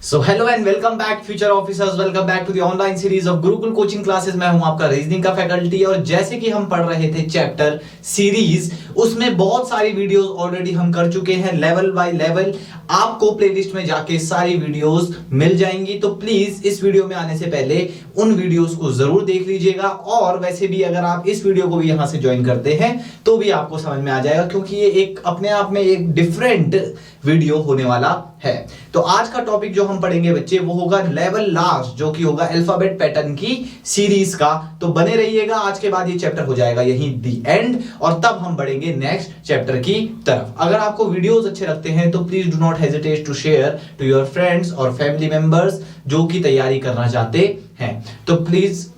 So hello and welcome back future officers, welcome back to the online series of Gurukul coaching classes. मैं हूं आपका reasoning का faculty और जैसे कि हम पढ़ रहे थे चैप्टर सीरीज, उसमें बहुत सारी वीडियोस ऑलरेडी हम कर चुके हैं लेवल बाय लेवल। आपको प्लेलिस्ट में जाके सारी वीडियोस मिल जाएंगी, तो प्लीज इस वीडियो में आने से पहले उन वीडियोस को जरूर देख लीजिएगा। और वैसे भी अगर आप इस वीडियो को भी यहां से ज्वाइन करते हैं तो भी आपको समझ में आ जाएगा, क्योंकि ये एक अपने आप में एक डिफरेंट वीडियो होने वाला है। तो आज का टॉपिक जो हम पढ़ेंगे बच्चे वो होगा लेवल लास्ट, जो कि होगा अल्फाबेट पैटर्न की सीरीज का। तो बने रहिएगा, आज के बाद ये चैप्टर हो जाएगा यहीं दी एंड, और तब हम बढ़ेंगे नेक्स्ट चैप्टर की तरफ। अगर आपको वीडियोस अच्छे लगते हैं तो please do not hesitate to share to your friends और फैमिली मेंबर्स जो कि तैयारी करना चाहते हैं। तो please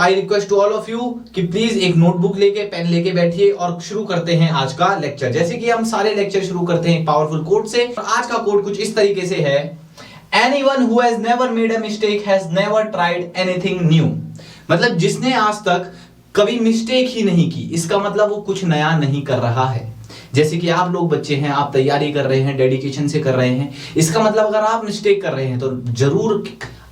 I request to all of you कि प्लीज एक नोटबुक लेके पेन लेके बैठिए और शुरू करते हैं आज का लेक्चर। जैसे कि हम सारे लेक्चर शुरू करते हैं एक पावरफुल कोट से। आज का कोट कुछ इस तरीके से है, anyone who has never made a mistake has never tried anything new. मतलब जिसने आज तक कभी मिस्टेक ही नहीं की, इसका मतलब वो कुछ नया नहीं कर रहा है। जैसे कि आप लोग बच्चे हैं, आप तैयारी कर रहे हैं, डेडिकेशन से कर रहे हैं, इसका मतलब अगर आप मिस्टेक कर रहे हैं तो जरूर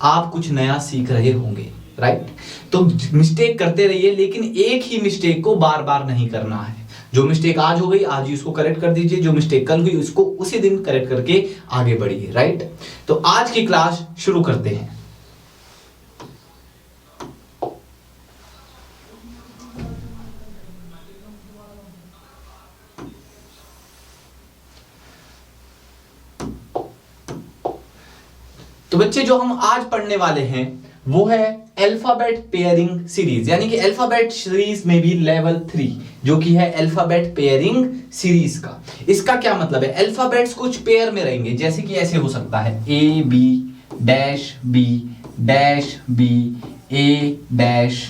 आप कुछ नया सीख रहे होंगे, राइट? तो मिस्टेक करते रहिए, लेकिन एक ही मिस्टेक को बार बार नहीं करना है। जो मिस्टेक आज हो गई आज ही उसको करेक्ट कर दीजिए, जो मिस्टेक कल हुई उसको उसी दिन करेक्ट करके आगे बढ़िए, राइट? तो आज की क्लास शुरू करते हैं। तो बच्चे जो हम आज पढ़ने वाले हैं वो है अल्फाबेट पेयरिंग सीरीज, यानी कि अल्फाबेट सीरीज में भी लेवल 3 जो कि है अल्फाबेट पेयरिंग सीरीज का। इसका क्या मतलब है? अल्फाबेट्स कुछ पेयर में रहेंगे, जैसे कि ऐसे हो सकता है A B dash B dash B A dash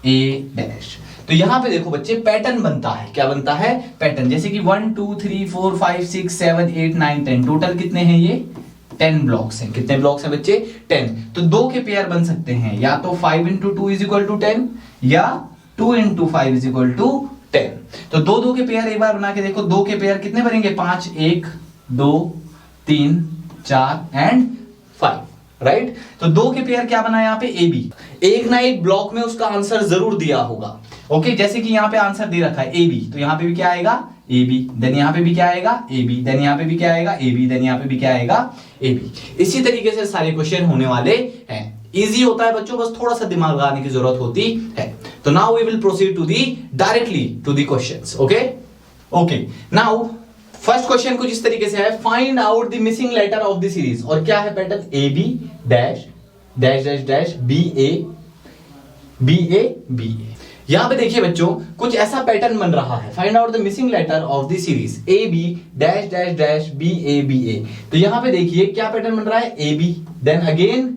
A dash. तो यहां पे देखो बच्चे पैटर्न बनता है। क्या बनता है? पैटर्न। जैसे कि 1 2 3 4 5 6 7 8 9 10, टोटल कितने हैं ये? 10 ब्लॉक्स हैं। कितने ब्लॉक्स हैं बच्चे? 10। तो दो के पेयर बन सकते हैं, या तो 5 into 2 is equal to 10 या 2 into 5 is equal to 10। तो दो के पेयर एक बार बना के देखो। दो के पेयर कितने बनेंगे? 5, 1 2 3 4 एंड 5, राइट? तो दो के पेयर क्या बना यहाँ पे? A B. एक ना एक ब्लॉक में उसका आंसर जरूर दिया होगा। ओके, जैसे कि यहाँ पे आंसर दे रखा है ए बी, तो यहाँ पे भी क्या आएगा? A B. देन यहाँ पे भी क्या आएगा? A B. देन यहाँ पे भी क्या आएगा? A B. देन यहाँ पे भी क्या आएगा? A B. इसी तरीके से सारे क्वेश्चन होने वाले हैं। इजी होता है बच्चों, बस थोड़ा सा दिमाग लगाने की जरूरत होती है। तो now we will proceed to the directly to the questions. Okay okay, now first question कुछ इस तरीके से है, find out the missing letter of the series. और क्या है pattern? A B dash dash dash dash B A B A B A. यहां पे देखिए बच्चों, कुछ ऐसा पैटर्न बन रहा है, find out the missing letter of the series A B dash dash dash B A. तो यहां पे देखिए क्या पैटर्न बन रहा है? A B then again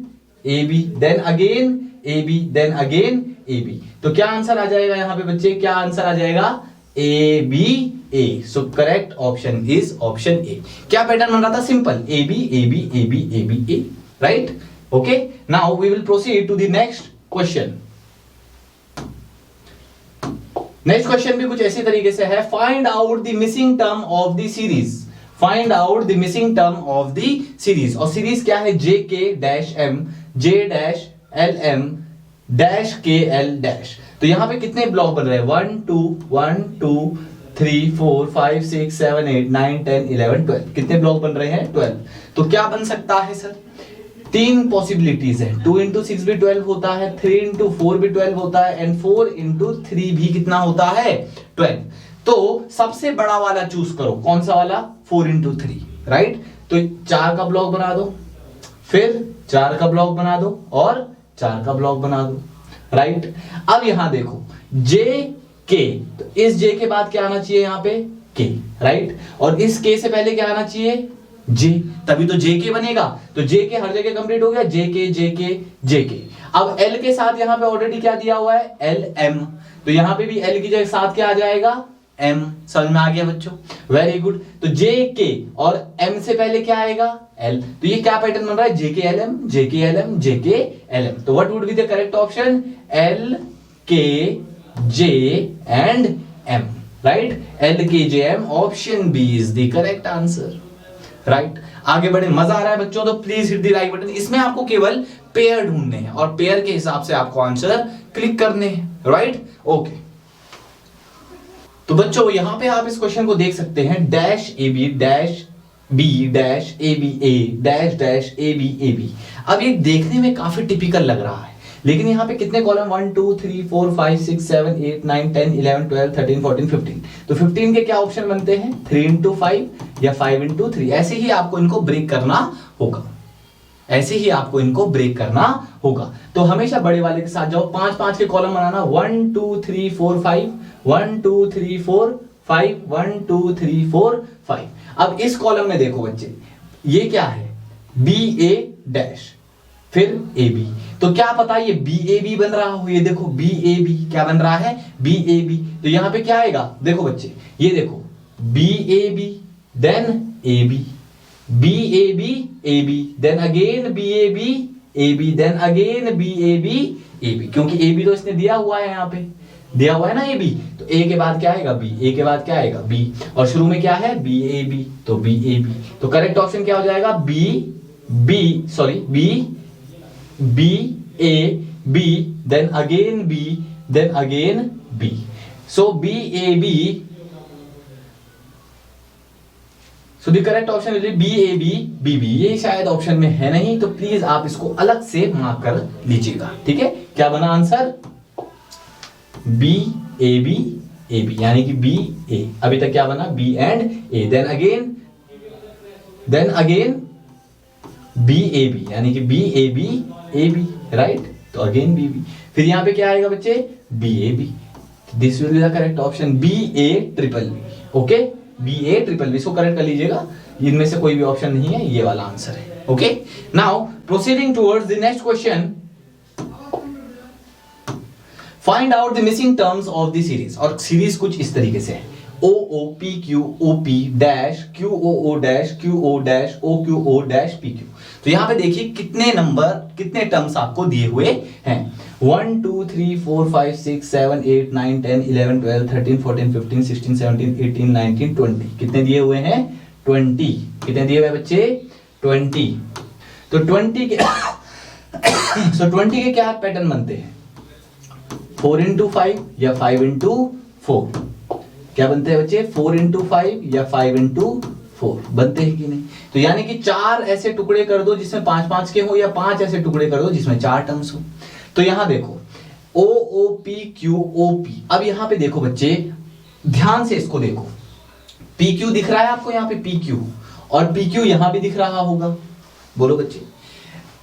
A B then again A B then again A B. तो क्या आंसर आ जाएगा यहाँ पे बच्चे? क्या आंसर आ जाएगा? A B A. So correct option is option A. क्या पैटर्न बन रहा था? Simple, A B A B A B A B A, right? Okay, now we will proceed to the next question. Next question भी कुछ ऐसे तरीके से है, find out the missing term of the series. Find out the missing term of the series. और series क्या है? J K dash M J dash L M dash के एल डैश। तो यहां पे कितने ब्लॉक बन रहे हैं? 1 2 1 2 3 4 5 6 7 8 9 10 11 12। कितने ब्लॉक बन रहे हैं? 12। तो क्या बन सकता है सर? तीन पॉसिबिलिटीज है। 2 into 6 भी 12 होता है, 3 into 4 भी 12 होता है, एंड 4 into 3 भी कितना होता है? 12। तो सबसे बड़ा वाला चूज करो। कौन सा वाला? 4 into 3, राइट? तो 4 का ब्लॉक बना दो, फिर 4 का ब्लॉक बना दो और 4 का ब्लॉक बना दो, राइट? अब यहां देखो जे के, तो इस जे के बाद क्या आना चाहिए? यहाँ पे के, राइट? और इस के से पहले क्या आना चाहिए? जे, तभी तो जे के बनेगा। तो जे के हर जगह कंप्लीट हो गया, जे के जे के जे के। अब एल के साथ यहाँ पे ऑलरेडी क्या दिया हुआ है? L M. तो यहाँ पे भी एल की जगह साथ क्या आ जाएगा? एम। समझ में आ गया बच्चों? Very good. तो जे के और एम से पहले क्या आएगा? एल। तो ये क्या पैटर्न बन रहा है? J K L M J K L M J K L M. तो what would be the correct option? L K J and M, right? L K J M, option B is the correct answer, right? आगे बढ़े, मजा आ रहा है बच्चों तो please hit the like button. इसमें आपको केवल पेयर ढूंढने हैं और पेयर के हिसाब से आपको आंसर क्लिक करने हैं, राइट? ओके, तो बच्चों यहां पे आप इस क्वेश्चन को देख सकते हैं, dash A B dash B dash A B A dash dash A B. अब ये देखने में काफी टिपिकल लग रहा है, लेकिन यहाँ पे कितने कॉलम 1 2 3 4 5 6 7 8 9 10 11 12 13 14 15, तो 15 के क्या ऑप्शन बनते हैं? 3 into 5 या 5 into 3। ऐसे ही आपको इनको ब्रेक करना होगा, ऐसे ही आपको इनको ब्रेक करना होगा। तो हमेशा बड़े वाले के साथ जाओ, 5 के कॉलम बनाना, 1 2 3 4 5 1 2 3 4 5 1 2 3 4 5। अब इस कॉलम में देखो बच्चे, ये क्या है? बी ए डैश फिर ए बी, तो क्या पता ये बी ए बी बन रहा हो। ये देखो बी ए बी क्या बन रहा है? B A B. तो यहां पे क्या आएगा? देखो बच्चे, ये देखो B A B then A B, B A B then again B A B then again B A B, क्योंकि ए बी तो इसने दिया हुआ है, यहाँ पे दिया हुआ है ना ए बी, तो ए के बाद क्या आएगा? बी, ए के बाद क्या आएगा? बी, और शुरू में क्या है? बी ए बी, तो बी ए बी। तो करेक्ट ऑप्शन क्या हो जाएगा? B A B then again B, so B A B, so the correct option will be A B B. ये शायद ऑप्शन में है नहीं, तो प्लीज आप इसको अलग से मार्क कर लीजिएगा, ठीक है? क्या बना आंसर? बी ए बी, यानी कि बी ए। अभी तक क्या बना? B and A, then again B A B, यानी कि बी ए बी, राइट? तो अगेन बी बी, फिर यहां पे क्या आएगा बच्चे? B A B. This will be the correct option, B A triple B. Okay, B A triple B, इसको करेक्ट कर लीजिएगा, इनमें से कोई भी ऑप्शन नहीं है, ये वाला आंसर है। Okay, now proceeding towards the next question, find out the missing terms of the series. और सीरीज कुछ इस तरीके से है, O O P Q O P dash Q O dash Q O dash O Q O dash P Q. तो यहां पे देखिए कितने नंबर, कितने टर्म्स आपको दिए हुए हैं। 1 2 3 4 5 6 7 8 9 10 11 12 13 14 15 16 17 18 19 20। कितने दिए हुए हैं? 20। कितने दिए हुए बच्चे? 20। तो 20 के सो 20 के क्या पैटर्न बनते हैं? 4 into 5 या 5 into 4। क्या बनते हैं बच्चे? 4 into 5 या 5 into 4 बनते हैं कि नहीं? तो यानी कि 4 ऐसे टुकड़े कर दो जिसमें 5 के हो, या 5 ऐसे टुकड़े कर दो जिसमें 4 टर्म्स हो। तो यहां देखो O O P Q O P. अब यहां पे देखो बच्चे, ध्यान से इसको देखो, पी क्यू दिख रहा है आपको यहाँ पे? पी क्यू, और पी क्यू यहां भी दिख रहा होगा, बोलो बच्चे।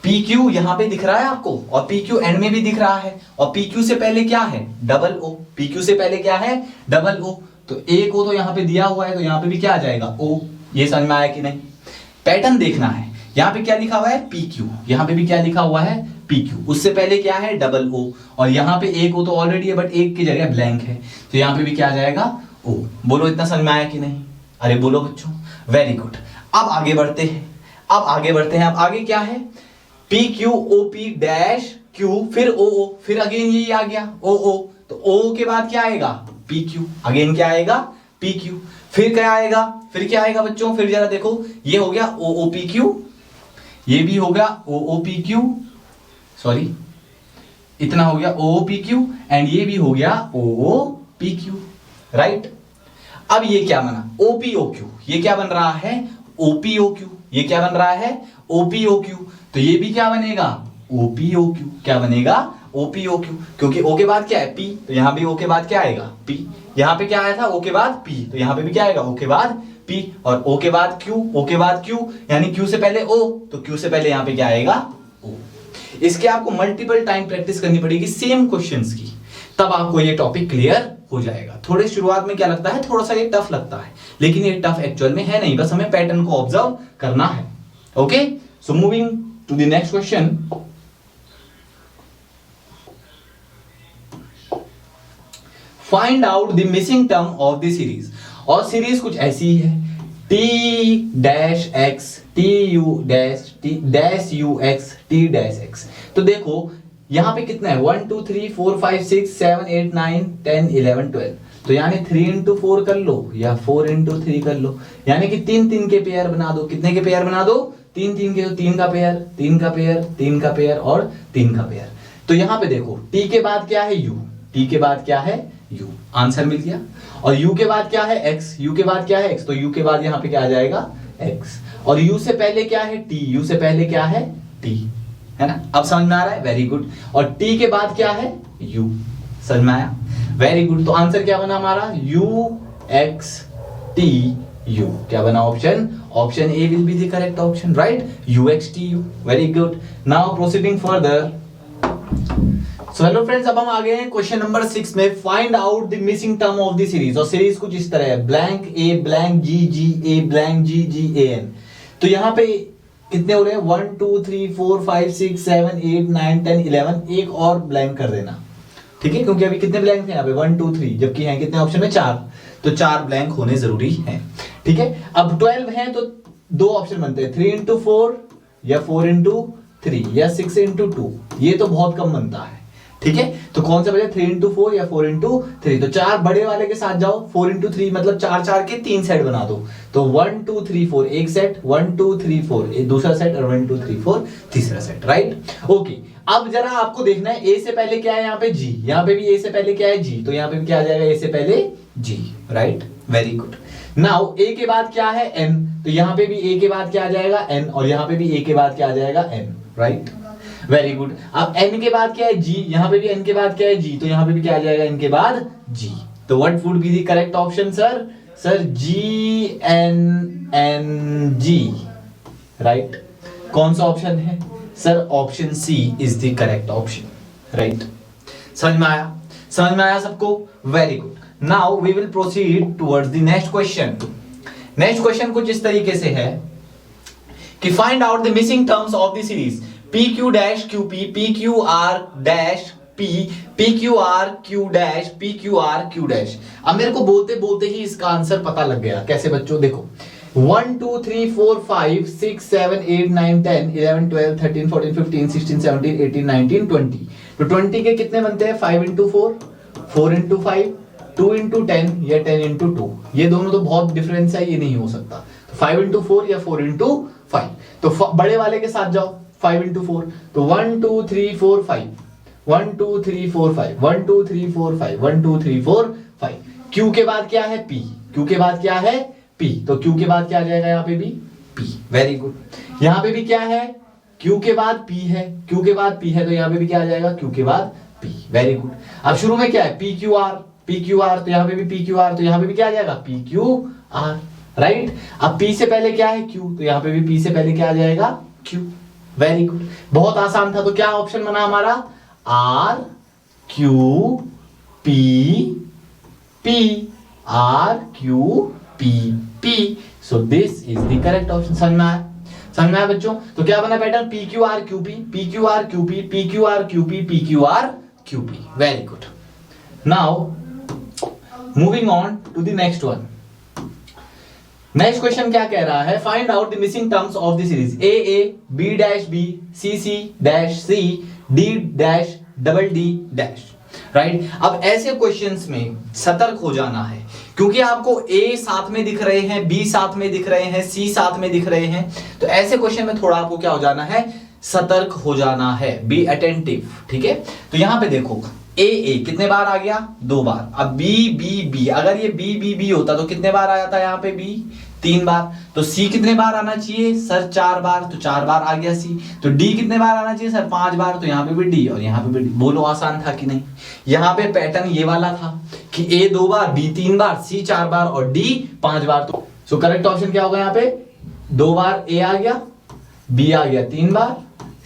पी क्यू यहां पे दिख रहा है आपको, और पी क्यू एंड में भी दिख रहा है, और पी क्यू से पहले क्या है? डबल ओ। पी क्यू से पहले क्या है? Double O. तो एक ओ तो यहां पे दिया हुआ है, तो यहां पे भी क्या आ जाएगा? ओ। ये समझ में आया कि नहीं? पैटर्न देखना है, यहां पे क्या लिखा हुआ है? पी क्यू, यहां पे भी क्या लिखा हुआ है? P Q. उससे पहले क्या है? डबल ओ, और यहां पे एक ओ तो ऑलरेडी है, बट एक की जगह ब्लैंक है, तो यहां पे भी क्या आ जाएगा? ओ। बोलो इतना समझ में आया कि नहीं? अरे बोलो बच्चों, वेरी गुड। अब आगे बढ़ते हैं, अब आगे क्या है? P Q O P dash Q, फिर ओ ओ, फिर अगेन यही आ गया ओ ओ, तो ओ के बाद क्या आएगा? P Q. अगेन क्या आएगा? P Q. फिर क्या आएगा? फिर क्या आएगा बच्चों? फिर जरा देखो, ये हो गया ओ ओ पी क्यू, ये भी हो गया O O P Q, sorry इतना हो गया O O P Q, and ये भी हो गया O O P Q, right? अब ये क्या बना? O P O Q. ये क्या बन रहा है? O P O Q. ये क्या बन रहा है? O P O Q. तो ये भी क्या बनेगा? O P O Q. क्या बनेगा? ओ पी ओ क्यू, क्योंकि ओ के बाद क्या है? पी, तो यहां भी ओ के बाद क्या आएगा? पी। यहां पे क्या आया था? ओ के बाद पी, तो यहां पे भी क्या आएगा? ओ के बाद पी, और ओ के बाद क्यू, ओ के बाद क्यू, यानी क्यू से पहले ओ, तो क्यू से पहले यहां पे क्या आएगा? ओ। इसके आपको मल्टीपल टाइम प्रैक्टिस करनी पड़ेगी सेम क्वेश्चंस की, तब आपको ये टॉपिक क्लियर हो जाएगा। थोड़े शुरुआत में क्या लगता है? थोड़ा सा ये टफ लगता है, लेकिन ये टफ एक्चुअल में है नहीं, बस हमें पैटर्न को ऑब्जर्व करना है। Okay, so moving to the next question. Find out the missing term of the series. और सीरीज कुछ ऐसी है, T dash X T U dash U X T dash X. तो देखो यहां पे कितना है? 1 2 3 4 5 6 7 8 9 10 11 12। तो यानी 3 इंटू 4 कर लो या 4 इंटू 3 कर लो, यानी कि 3 के पेयर बना दो। कितने के पेयर बना दो? 3 के, तो 3 का पेयर, 3 का पेयर, 3 का पेयर और 3 का पेयर। तो यहां पे देखो t के बाद क्या है u, t के बाद क्या है u, आंसर मिल गया। और u के बाद क्या है x, u के बाद क्या है x, तो u के बाद यहां पे क्या आ जाएगा x। और u से पहले क्या है t, u से पहले क्या है t, है ना? अब समझ में आ रहा है? Very good. और t के बाद क्या है u, समझ में आया? Very good. तो आंसर क्या बना हमारा? u x t u। क्या बना option? Option A will be the correct option, right? u x t u। Very good. Now proceeding further. So hello friends, अब हम आ गए हैं क्वेश्चन नंबर 6 में। Find out the missing term of the series. और series कुछ इस तरह है, blank a blank ji ji a blank ji ji A N. तो यहाँ पे कितने हो रहे हैं? 1 2 3 4 5 6 7 8 9 10 11। एक और ब्लैंक कर देना, ठीक है? क्योंकि अभी कितने ब्लैंक थे यहाँ पे? 1 2 3, जबकि हैं कितने ऑप्शन में? 4। तो 4 ब्लैंक होने जरूरी है, ठीक है? अब 12 हैं तो दो ऑप्शन बनते हैं, 3 इंटू 4 या 4 इंटू 3 या 6 इंटू 2। ये तो बहुत कम बनता है, ठीक है? तो कौन सा बचे? 3 इंटू 4 या 4 इंटू 3। तो 4 बड़े वाले के साथ जाओ, 4 इंटू 3 मतलब 4 4 के 3 सेट बना दो। तो 1 2 3 4 एक सेट, 1 2 3 4 एक दूसरा सेट और 1 2 3 4 तीसरा सेट, राइट? ओके। अब जरा आपको देखना है ए से पहले क्या है यहाँ पे? जी। यहाँ पे भी ए से पहले क्या है? जी। तो यहाँ पे भी क्या आ जाएगा? ए से पहले जी, राइट? Very good. नाउ ए के बाद क्या है? एन। तो यहाँ पे भी ए के बाद क्या आ जाएगा? एन। और यहाँ पे भी ए के बाद क्या आ जाएगा? N, right? Very good. अब n के बाद क्या है? g। यहां पे भी n के बाद क्या है? g। तो यहां पे भी क्या आ जाएगा? n के बाद g। तो what would be the correct option sir? Sir g n n g, right? कौन सा ऑप्शन है sir? Option C is the correct option, right? समझ में आया? समझ में आया सबको? Very good. Now we will proceed towards the next question. Next question कुछ इस तरीके से है कि find out the missing terms of the series P Q dash Q P, P Q are dash P, P Q R Q dash, P Q R Q dash. अब मेरे को बोलते बोलते ही इसका आंसर पता लग गया। कैसे बच्चों? देखो 1 2 3 4 5 6 7 8 9 10 11 12 13 14 15 16 17 18 19 20। तो 20 के कितने बनते हैं? 5 इंटू 4, 4 इंटू 5, 2 इंटू 10 या 10 इंटू 2। ये दोनों तो बहुत डिफरेंस है, ये नहीं हो सकता। तो 5 इंटू 4 या 4 इंटू 5। तो बड़े वाले के साथ जाओ, 5 इंटू 4। तो 1 2 3 4 5, 1 2 3 4 5, 1 2 3 4 5, 1 2 3 4 5। क्यू के बाद क्या है? पी। क्यू के बाद क्या है? पी। तो क्यू के बाद क्या आ जाएगा? यहाँ पे भी पी। Very good. यहाँ पे भी क्या है? क्यू के बाद पी है, क्यू के बाद पी है, तो यहाँ पे भी क्या आ जाएगा? क्यू के बाद पी। Very good. अब शुरू में क्या है? P Q are, P Q are. तो यहाँ पे भी पी क्यू आर, तो यहाँ पे भी क्या आ जाएगा? P Q are, right? अब पी से पहले क्या है? क्यू। तो यहाँ पे भी पी से पहले क्या आ जाएगा? क्यू। Very good. बहुत आसान था। तो क्या ऑप्शन बना हमारा? R Q P P, R Q P P. So this is the correct option. समझ में आया? समझ में आया बच्चों? तो क्या बना pattern? P Q R Q P, P Q R Q P, P Q R Q P, P Q R Q P. Very good. Now moving on to the next one. Next question क्या कह रहा है? Find out the missing terms of the series A B dash B C C dash C D dash double D dash, right? अब ऐसे questions में सतर्क हो जाना है, क्योंकि आपको ए साथ में दिख रहे हैं, बी साथ में दिख रहे हैं, सी साथ में दिख रहे हैं। तो ऐसे क्वेश्चन में थोड़ा आपको क्या हो जाना है? सतर्क हो जाना है। बी अटेंटिव, ठीक है? तो यहां पे देखो ए कितने बार आ गया? 2 बार। अब बी बी बी, अगर ये बी बी बी होता तो कितने बार आया था यहाँ पे? बी 3 बार। तो सी कितने बार आना चाहिए सर? 4 बार। तो 4 बार आ गया सी। तो डी कितने बार आना चाहिए सर? 5 बार। तो यहाँ पे भी डी और यहाँ पे भी डी। बोलो आसान था कि नहीं? यहाँ पे पैटर्न ये वाला था कि ए 2 बार, बी 3 बार, सी 4 बार और डी 5 बार। तो सो करेक्ट ऑप्शन क्या होगा यहाँ पे? 2 बार ए आ गया, बी आ गया 3 बार,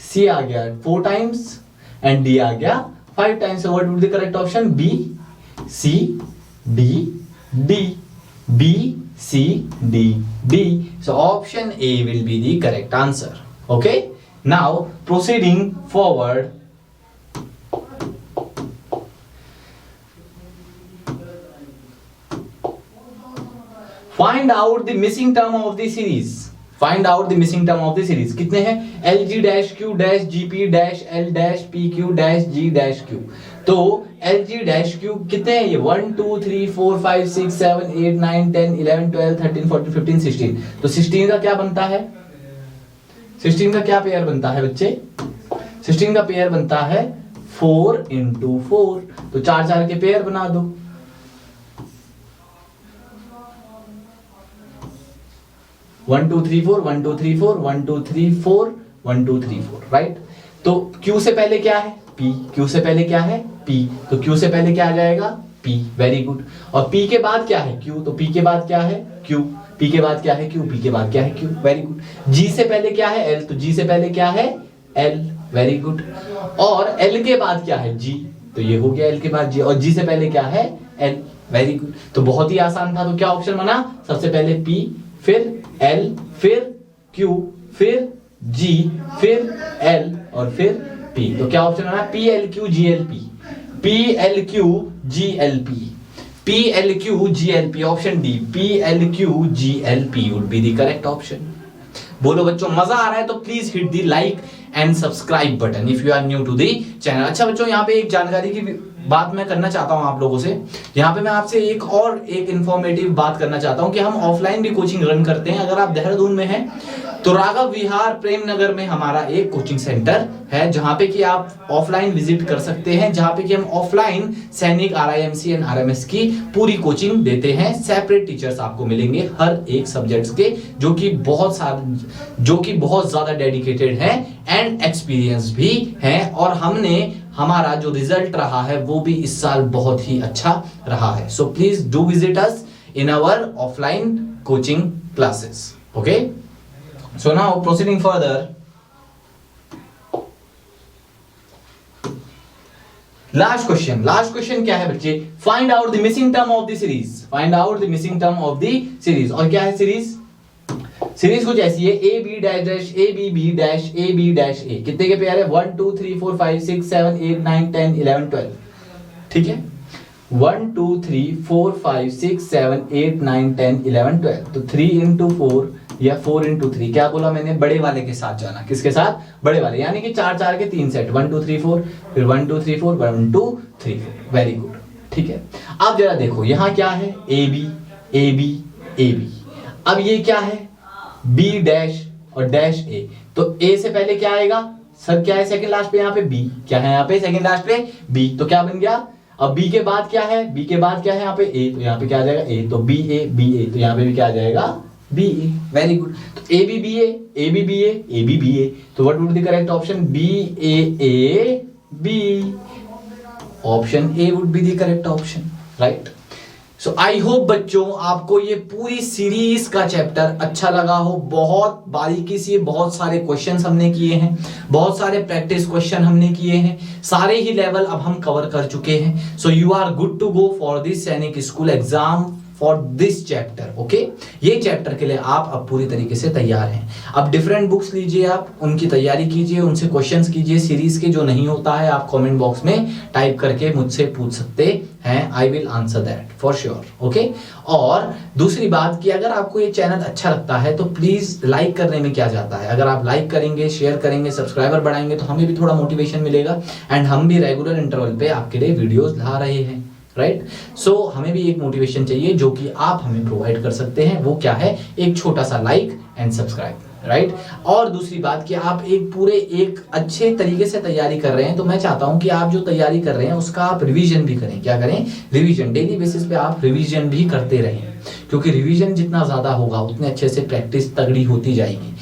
सी आ गया 4 टाइम्स एंड डी आ गया 5 times. So what would be the correct option? B, C, D, D, B, C, D, D. So option A will be the correct answer. Okay. Now proceeding forward. Find out the missing term of the series. Find out the missing term of the series. कितने हैं? L G dash Q dash G P dash L dash P Q dash G dash Q. तो L G dash Q कितने हैं ये 1 2 3 4 5 6 7 8 9 10 11 12 13 14 15 16। तो 16 का क्या बनता है, 16 का क्या पेयर बनता है बच्चे, 16 का पेयर बनता है 4 into 4। तो 4 4 के पेयर बना दो, 1 2 3 4 1 2 3 4 1 2 3 4 1 2 3 4, राइट। तो Q से पहले क्या है P, Q से पहले क्या है P, तो Q से पहले क्या आ जाएगा P, वेरी गुड। और P के बाद क्या है Q, तो P के बाद क्या है Q, P के बाद क्या है Q, P के बाद क्या है Q, वेरी गुड। G से पहले क्या है L, तो G से पहले क्या है L, वेरी गुड। और L के बाद क्या है G, तो ये हो गया L के बाद G, और G से पहले क्या है L, वेरी गुड। तो बहुत ही आसान था, तो क्या ऑप्शन बना, सबसे पहले P, फिर L, फिर Q, फिर G, फिर L और फिर P। तो क्या ऑप्शन बना PLQGLP, PLQGLP, PLQGLP, option D PLQGLP would be the correct option. बोलो बच्चों मजा आ रहा है तो please hit the like and subscribe button if you are new to the channel. अच्छा बच्चों, यहाँ पे एक जानकारी की बात मैं करना चाहता हूँ आप लोगों से। यहाँ पे मैं आपसे एक इंफॉर्मेटिव बात करना चाहता हूँ कि हम ऑफलाइन भी कोचिंग रन करते हैं। अगर आप देहरादून में हैं तो राघव विहार प्रेम नगर में हमारा एक कोचिंग सेंटर है, जहां पे कि आप ऑफलाइन विजिट कर सकते हैं, जहां पे कि हम ऑफलाइन सैनिक RIMC एंड RMS की पूरी कोचिंग देते हैं। सेपरेट टीचर्स आपको मिलेंगे हर एक सब्जेक्ट्स के, जो कि बहुत ज्यादा डेडिकेटेड हैं एंड एक्सपीरियंस भी हैं। और हमारा जो रिजल्ट रहा है वो भी इस साल बहुत ही अच्छा रहा है। So please do visit us in our offline coaching classes, okay. So now proceeding further, last question क्या है बच्चे, find out the missing term of the series, find out the missing term of the series। और क्या है series कुछ ऐसी है AB dash dash ABB dash AB dash A। कितने के पेयर है 1 2 3 4 5 6 7 8 9 10 11 12, ठीक है 1 2 3 4 5 6 7 8 9 10 11 12। तो 3 into 4 या 4 into 3, क्या बोला मैंने, बड़े वाले के साथ जाना, किसके साथ, बड़े वाले, यानी कि 4 4 के 3 सेट 1 2 3 4, फिर 1 2 3 4 1 2 3 4, वेरी गुड, ठीक है। अब जरा देखो यहाँ क्या है AB AB AB। अब ये क्या है B डैश और डैश A। तो A से पहले क्या आएगा सर, क्या है सेकंड लास्ट पे, यहाँ पे B, क्या है यहाँ पे सेकंड लास्ट पे B, तो क्या बन गया। अब B के बाद क्या है, B के बाद क्या है यहाँ पे A, तो यहाँ पे क्या आ जाएगा A, तो BA BA, तो यहाँ पे भी क्या आ जाएगा BA, वेरी गुड। तो AB BA AB BA AB BA, तो what would be the correct option, BAA B, option A would be the correct option, right. So I hope बच्चों आपको ये पूरी सीरीज का चैप्टर अच्छा लगा हो। बहुत बारीकी से बहुत सारे क्वेश्चंस हमने किए हैं, बहुत सारे प्रैक्टिस क्वेश्चन हमने किए हैं, सारे ही लेवल अब हम कवर कर चुके हैं। So you are good to go for this Sainik school exam for this chapter, okay. ये चैप्टर के लिए आप अब पूरी तरीके से तैयार हैं। अब डिफरेंट बुक्स लीजिए, आप उनकी तैयारी कीजिए, उनसे क्वेश्चंस कीजिए। सीरीज के जो नहीं होता है आप कमेंट बॉक्स में टाइप करके मुझसे पूछ सकते हैं, I will answer that for sure, okay. और दूसरी बात कि अगर आपको ये चैनल अच्छा लगता है तो प्लीज लाइक करने में क्या जाता है, अगर आप लाइक करेंगे, शेयर करेंगे, सब्सक्राइबर बढ़ाएंगे तो हमें भी थोड़ा मोटिवेशन मिलेगा एंड हम भी रेगुलर इंटरवल पे आपके लिए वीडियोज ला रहे हैं, राइट। सो हमें भी एक मोटिवेशन चाहिए जो कि आप हमें प्रोवाइड कर सकते हैं। वो क्या है, एक छोटा सा लाइक एंड सब्सक्राइब, राइट। और दूसरी बात कि आप एक अच्छे तरीके से तैयारी कर रहे हैं, तो मैं चाहता हूं कि आप जो तैयारी कर रहे हैं उसका आप रिवीजन भी करें। क्या करें, रिवीजन, डेली बेसिस पे आप रिवीजन भी करते रहें, क्योंकि रिवीजन जितना ज्यादा होगा उतने अच्छे से प्रैक्टिस तगड़ी होती जाएगी।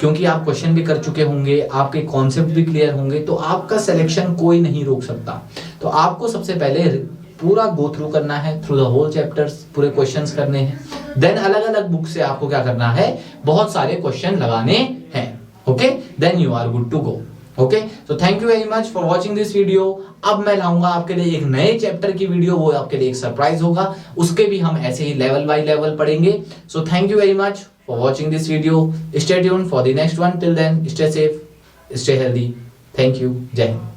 क्योंकि आप क्वेश्चन भी कर चुके होंगे, आपके कॉन्सेप्ट भी क्लियर होंगे, तो आपका सिलेक्शन कोई नहीं रोक सकता। तो आपको सबसे पहले पूरा गो थ्रू करना है, थ्रू द होल चैप्टर्स, पूरे क्वेश्चंस करने हैं। देन अलग अलग बुक से आपको क्या करना है, बहुत सारे क्वेश्चन लगाने हैं, okay. Then you are good to go, okay. So thank you very much for watching this video. अब मैं लाऊंगा आपके लिए एक नए चैप्टर की वीडियो, वो आपके लिए एक सरप्राइज होगा, उसके भी हम ऐसे ही लेवल बाय लेवल पढ़ेंगे। So thank you very much for watching this video. Stay tuned for the next one. Till then stay safe, stay healthy. Thank you, Jai Hind.